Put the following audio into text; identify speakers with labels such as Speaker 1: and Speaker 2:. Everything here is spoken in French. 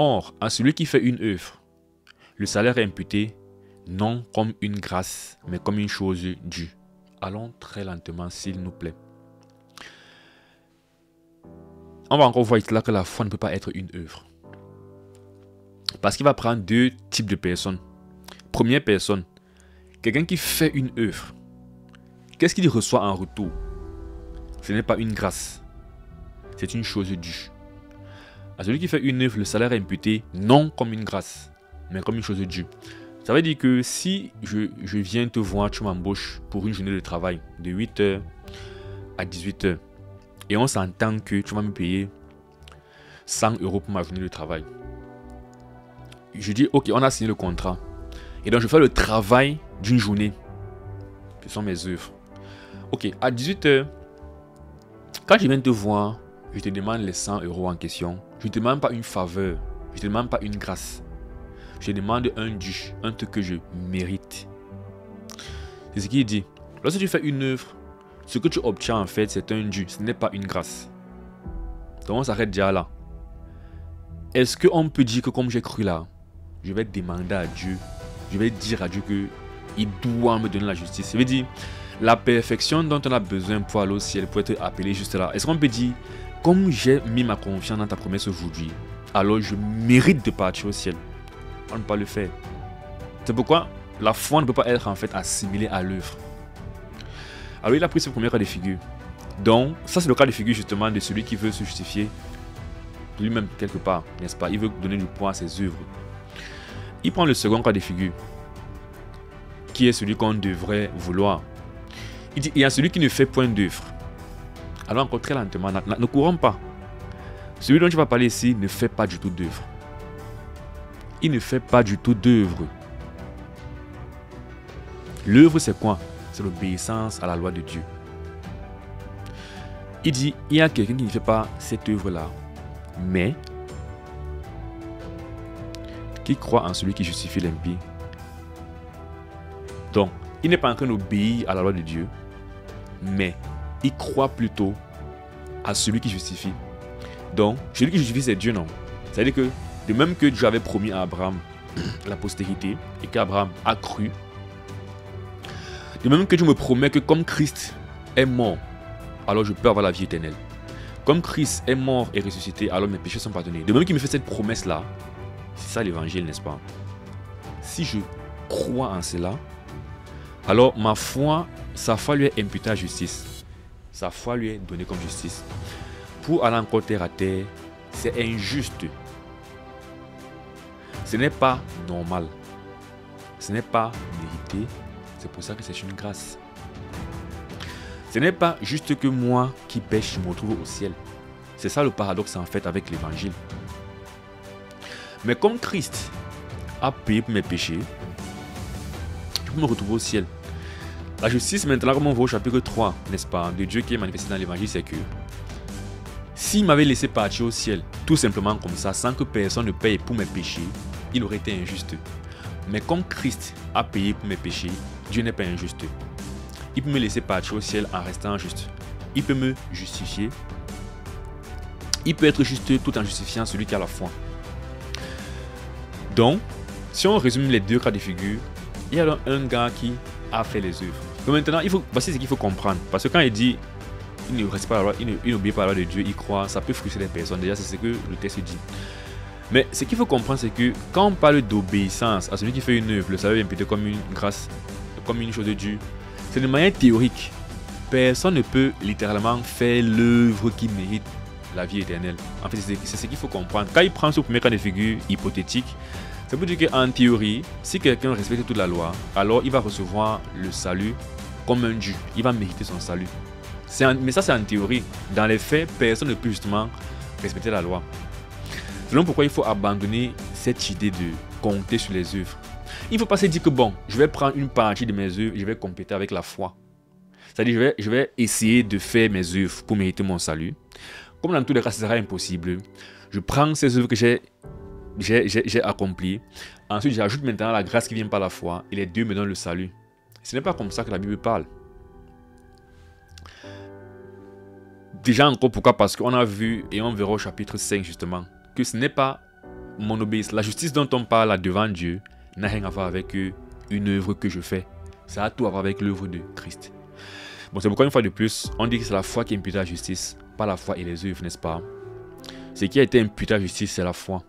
Speaker 1: Or, à celui qui fait une œuvre, le salaire est imputé non comme une grâce, mais comme une chose due. Allons très lentement, s'il nous plaît. On va encore voir là que la foi ne peut pas être une œuvre. Parce qu'il va prendre deux types de personnes. Première personne, quelqu'un qui fait une œuvre. Qu'est-ce qu'il reçoit en retour? Ce n'est pas une grâce. C'est une chose due. À celui qui fait une œuvre, le salaire est imputé non comme une grâce, mais comme une chose due. Ça veut dire que si je viens te voir, tu m'embauches pour une journée de travail de 8h à 18h et on s'entend que tu vas me payer 100 € pour ma journée de travail. Je dis, ok, on a signé le contrat. Et donc, je fais le travail d'une journée. Ce sont mes œuvres. Ok, à 18h, quand je viens te voir, je te demande les 100 € en question. Je ne te demande pas une faveur. Je ne te demande pas une grâce. Je demande un dû, un truc que je mérite. C'est ce qu'il dit. Lorsque tu fais une œuvre, ce que tu obtiens en fait, c'est un dû. Ce n'est pas une grâce. Donc on s'arrête déjà là. Est-ce qu'on peut dire que comme j'ai cru là, je vais demander à Dieu, je vais dire à Dieu qu'il doit me donner la justice? Ça veut dire, la perfection dont on a besoin pour aller au ciel, pour être appelé juste là. Est-ce qu'on peut dire, comme j'ai mis ma confiance dans ta promesse aujourd'hui, alors je mérite de partir au ciel? On ne peut pas le faire. C'est pourquoi la foi ne peut pas être en fait assimilée à l'œuvre. Alors il a pris ce premier cas de figure. Donc ça c'est le cas de figure justement de celui qui veut se justifier lui-même quelque part, n'est-ce pas? Il veut donner du poids à ses œuvres. Il prend le second cas de figure, qui est celui qu'on devrait vouloir. Il dit, il y a celui qui ne fait point d'œuvre. Alors encore très lentement, ne courons pas. Celui dont tu vas parler ici ne fait pas du tout d'œuvre. Il ne fait pas du tout d'œuvre. L'œuvre c'est quoi? C'est l'obéissance à la loi de Dieu. Il dit, il y a quelqu'un qui ne fait pas cette œuvre-là, mais qui croit en celui qui justifie l'impie. Donc, il n'est pas en train d'obéir à la loi de Dieu, mais il croit plutôt à celui qui justifie. Donc, celui qui justifie, c'est Dieu, non? C'est-à-dire que, de même que Dieu avait promis à Abraham la postérité, et qu'Abraham a cru, de même que Dieu me promet que comme Christ est mort, alors je peux avoir la vie éternelle. Comme Christ est mort et ressuscité, alors mes péchés sont pardonnés. De même qu'il me fait cette promesse-là, c'est ça l'évangile, n'est-ce pas? Si je crois en cela, alors ma foi, sa foi lui est imputée à justice. Sa foi lui est donnée comme justice. Pour aller encore terre à terre, c'est injuste. Ce n'est pas normal. Ce n'est pas mérité. C'est pour ça que c'est une grâce. Ce n'est pas juste que moi qui pêche, je me retrouve au ciel. C'est ça le paradoxe en fait avec l'évangile. Mais comme Christ a payé pour mes péchés, je peux me retrouver au ciel. La justice maintenant, comme on voit au chapitre 3, n'est-ce pas, de Dieu qui est manifesté dans l'évangile, c'est que s'il m'avait laissé partir au ciel, tout simplement comme ça, sans que personne ne paye pour mes péchés, il aurait été injuste. Mais comme Christ a payé pour mes péchés, Dieu n'est pas injuste. Il peut me laisser partir au ciel en restant juste. Il peut me justifier. Il peut être juste tout en justifiant celui qui a la foi. Donc, si on résume les deux cas de figure, il y a un gars qui a fait les œuvres. Donc maintenant, voici ce qu'il faut comprendre. Parce que quand il dit il ne reste pas la loi, il n'obéit pas à la loi de Dieu, il croit, ça peut frustrer les personnes. Déjà, c'est ce que le texte dit. Mais ce qu'il faut comprendre, c'est que quand on parle d'obéissance à celui qui fait une œuvre, le salaire est imputé comme une grâce, comme une chose de Dieu, c'est de manière théorique. Personne ne peut littéralement faire l'œuvre qui mérite la vie éternelle. En fait, c'est ce qu'il faut comprendre. Quand il prend ce premier cas de figure hypothétique, ça veut dire qu'en théorie, si quelqu'un respecte toute la loi, alors il va recevoir le salut comme un dû. Il va mériter son salut. Mais ça, c'est en théorie. Dans les faits, personne ne peut justement respecter la loi. C'est donc pourquoi il faut abandonner cette idée de compter sur les œuvres. Il ne faut pas se dire que bon, je vais prendre une partie de mes œuvres et je vais compléter avec la foi. C'est-à-dire, je vais essayer de faire mes œuvres pour mériter mon salut. Comme dans tous les cas, ce sera impossible. Je prends ces œuvres que j'ai accomplies. Ensuite, j'ajoute maintenant la grâce qui vient par la foi. Et les deux me donnent le salut. Ce n'est pas comme ça que la Bible parle. Déjà encore, pourquoi? Parce qu'on a vu, et on verra au chapitre 5 justement, que ce n'est pas mon obéissance, la justice dont on parle là devant Dieu, n'a rien à voir avec une œuvre que je fais. Ça a tout à voir avec l'œuvre de Christ. Bon, c'est pourquoi une fois de plus, on dit que c'est la foi qui impute la justice, pas la foi et les œuvres, n'est-ce pas? Ce qui a été imputé à la justice, c'est la foi.